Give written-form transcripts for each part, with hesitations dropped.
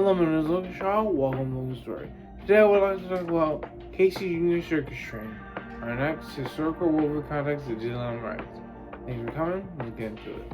Hello, my name is Lucas Shaw. Welcome to the story. Today I would like to talk about Casey Jr. Circus Train, our next historical Worldview context of Disneyland rides. Thanks for coming. Let's get into it.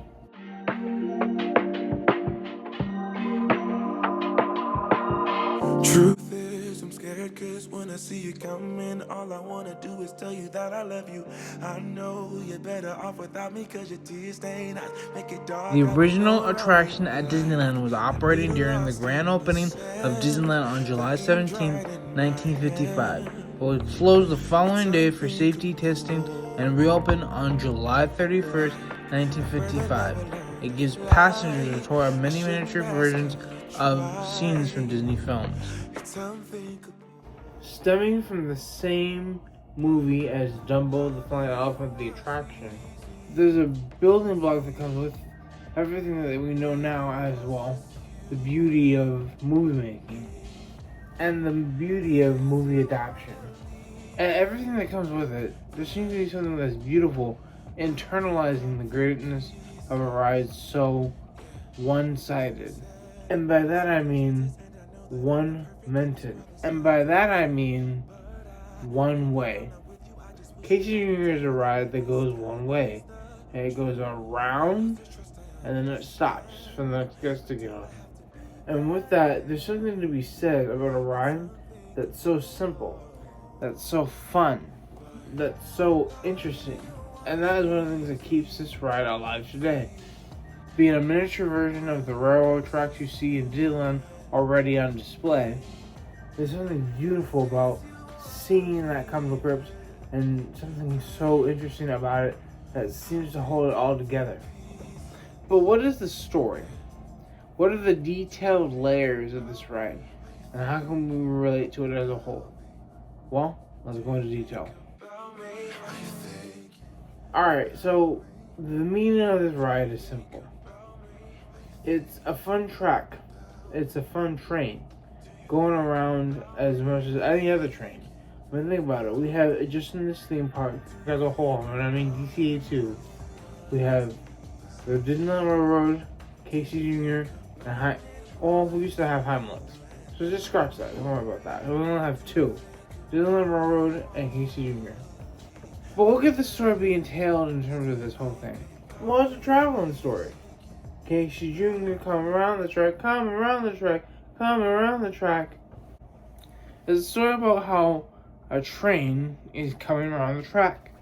Truth is, I'm scared cause when I see you coming, all I wanna do is tell you that I love you. I know you're better off without me cause your tears stain eyes make it dark. The original attraction at Disneyland was operating during the grand opening of Disneyland on July 17, 1955, but was closed the following day for safety testing and reopened on July 31, 1955. It gives passengers a tour of many miniature versions of scenes from Disney films. Stemming from the same movie as Dumbo, the Flying Elephant, the attraction, there's a building block that comes with everything that we know now as well. The beauty of movie making and the beauty of movie adaptation. And everything that comes with it, there seems to be something that's beautiful, internalizing the greatness of a ride so one-sided. And by that I mean one-mented. And by that I mean one way. Casey Jr. is a ride that goes one way. And it goes around, and then it stops for the next guest to get off. And with that, there's something to be said about a ride that's so simple, that's so fun, that's so interesting. And that is one of the things that keeps this ride alive today. Being a miniature version of the railroad tracks you see in Disneyland already on display, there's something beautiful about seeing that come to grips and something so interesting about it that seems to hold it all together. But what is the story? What are the detailed layers of this ride? And how can we relate to it as a whole? Well, let's go into detail. Alright, so the meaning of this ride is simple. It's a fun track. It's a fun train. Going around as much as any other train. I mean, think about it. We have, just in this theme park as a whole, and I mean DCA 2, we have the Disneyland Railroad, Casey Jr., and we used to have Heimlich's. So just scratch that. Don't worry about that. We only have two. Disneyland Railroad and Casey Jr. But what could the story be entailed in terms of this whole thing? Well, it's a traveling story. Casey Jr. come around the track, come around the track, come around the track. It's a story about how a train is coming around the track.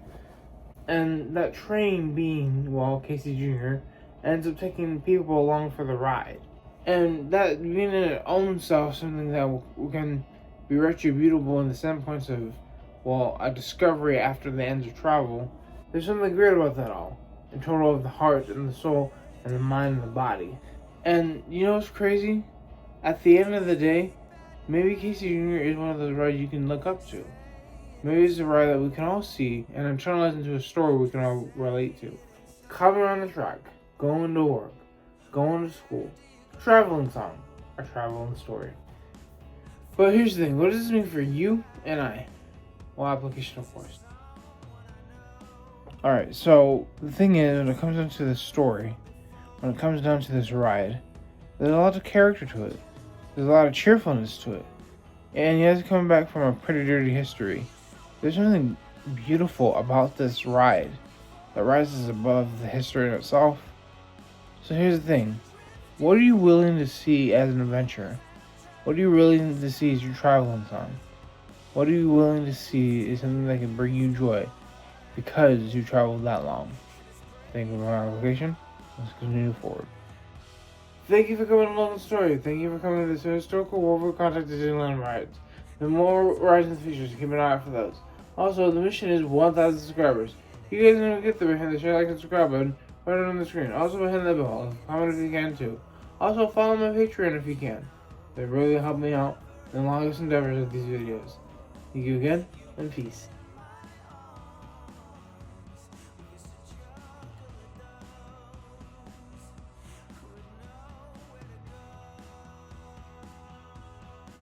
And that train being, well, Casey Jr. ends up taking people along for the ride. And that being in its own self something that can be retributable in the standpoints of, well, a discovery after the end of travel. There's something great about that all. In total of the heart and the soul and the mind and the body. And you know what's crazy? At the end of the day, maybe Casey Jr. is one of those rides you can look up to. Maybe it's a ride that we can all see and internalize into a story we can all relate to. Coming around the track, going to work, going to school, traveling song, a traveling story. But here's the thing, what does this mean for you and I? Well, application of course. Alright, so the thing is, when it comes down to this story, when it comes down to this ride, there's a lot of character to it. There's a lot of cheerfulness to it. And you guys coming back from a pretty dirty history. There's something beautiful about this ride that rises above the history in itself. So here's the thing. What are you willing to see as an adventure? What are you willing to see as your traveling song? What are you willing to see is something that can bring you joy because you traveled that long? Thank you for my application. Let's continue forward. Thank you for coming along the story. Thank you for coming to this historical Worldview context of Disneyland rides. The more rides in the future, so keep an eye out for those. Also, the mission is 1,000 subscribers. You guys know to get there, hit the share, like, and subscribe button right on the screen. Also, hit the bell. Comment if you can too. Also, follow my Patreon if you can. It really helped me out in the longest endeavors of these videos. Thank you again, and peace.